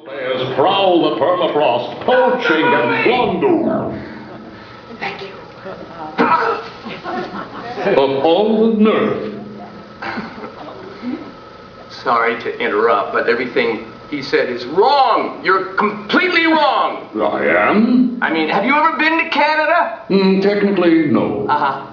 Players prowl the permafrost, poaching and plunder. Thank you. Of all the nerve. Sorry to interrupt, but everything he said is wrong. You're completely wrong. I am? I mean, have you ever been to Canada? Technically, no.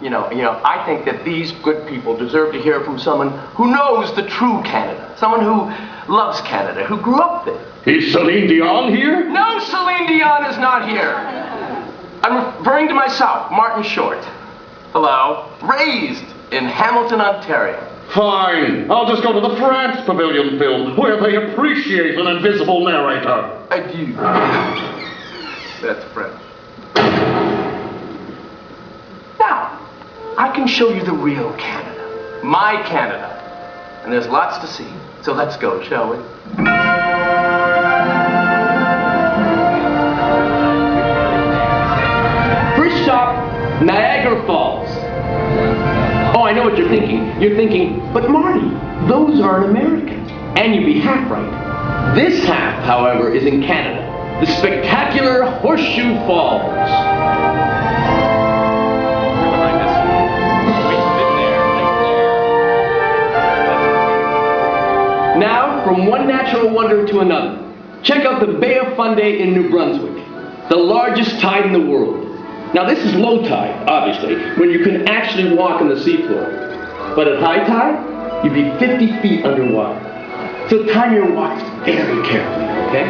You know, I think that these good people deserve to hear from someone who knows the true Canada. Someone who loves Canada, who grew up there. Is Celine Dion here? No, Celine Dion is not here. I'm referring to myself, Martin Short. Hello. Raised in Hamilton, Ontario. Fine. I'll just go to the France Pavilion film, where they appreciate an invisible narrator. Adieu. That's French. Now, I can show you the real Canada. My Canada. And there's lots to see. So let's go, shall we? First stop, Niagara Falls. Oh, I know what you're thinking. You're thinking, but Marty, those aren't American. And you'd be half right. This half, however, is in Canada. The spectacular Horseshoe Falls. Now, from one natural wonder to another, check out the Bay of Fundy in New Brunswick, the largest tide in the world. Now, this is low tide, obviously, when you can actually walk on the seafloor. But at high tide, you'd be 50 feet underwater. So time your walks very carefully, okay?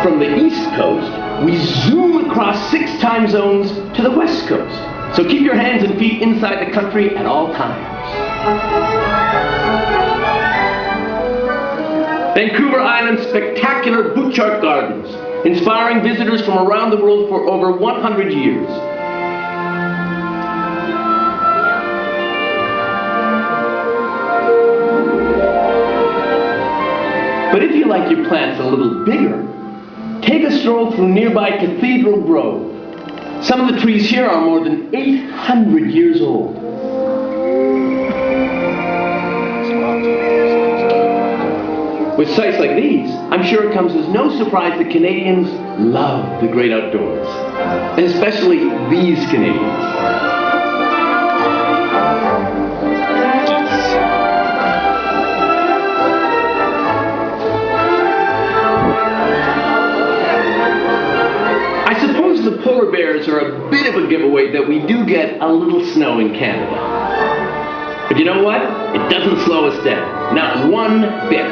From the East Coast, we zoom across 6 time zones to the West Coast. So keep your hands and feet inside the country at all times. Vancouver Island's spectacular Butchart Gardens, inspiring visitors from around the world for over 100 years. But if you like your plants a little bigger, take a stroll through nearby Cathedral Grove. Some of the trees here are more than 800 years old. With sights like these, I'm sure it comes as no surprise that Canadians love the great outdoors. And especially these Canadians. I suppose the polar bears are a bit of a giveaway that we do get a little snow in Canada. But you know what? It doesn't slow us down. Not one bit.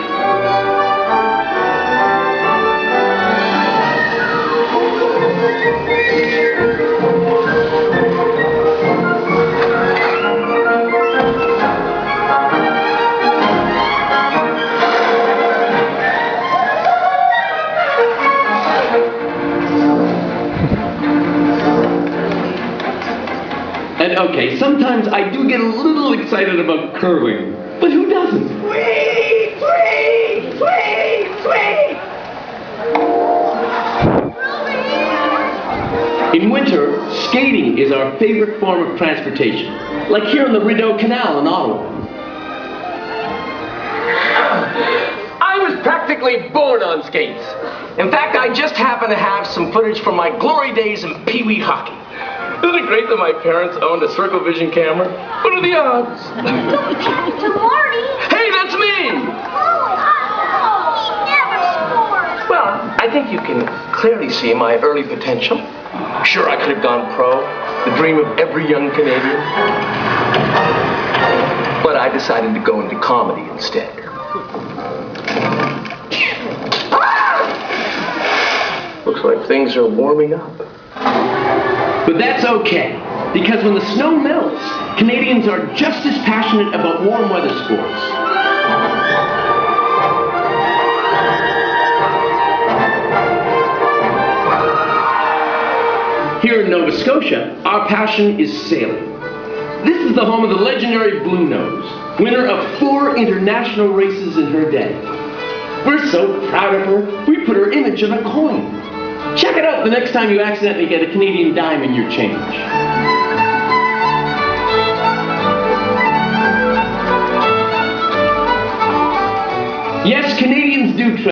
And okay, sometimes I do get a little excited about curling, but who doesn't? Whee! Whee! Whee! Whee! In winter, skating is our favorite form of transportation, like here in the Rideau Canal in Ottawa. I was practically born on skates. In fact, I just happen to have some footage from my glory days in Pee-wee hockey. Isn't it great that my parents owned a Circle Vision camera? What are the odds? To Marty. Hey, that's me! He never scores. Well, I think you can clearly see my early potential. Sure, I could have gone pro, the dream of every young Canadian. But I decided to go into comedy instead. Looks like things are warming up. But that's okay, because when the snow melts, Canadians are just as passionate about warm weather sports. Here in Nova Scotia, our passion is sailing. This is the home of the legendary Blue Nose, winner of 4 international races in her day. We're so proud of her, we put her image on a coin. Check it out the next time you accidentally get a Canadian dime in your change. Yes, Canadians do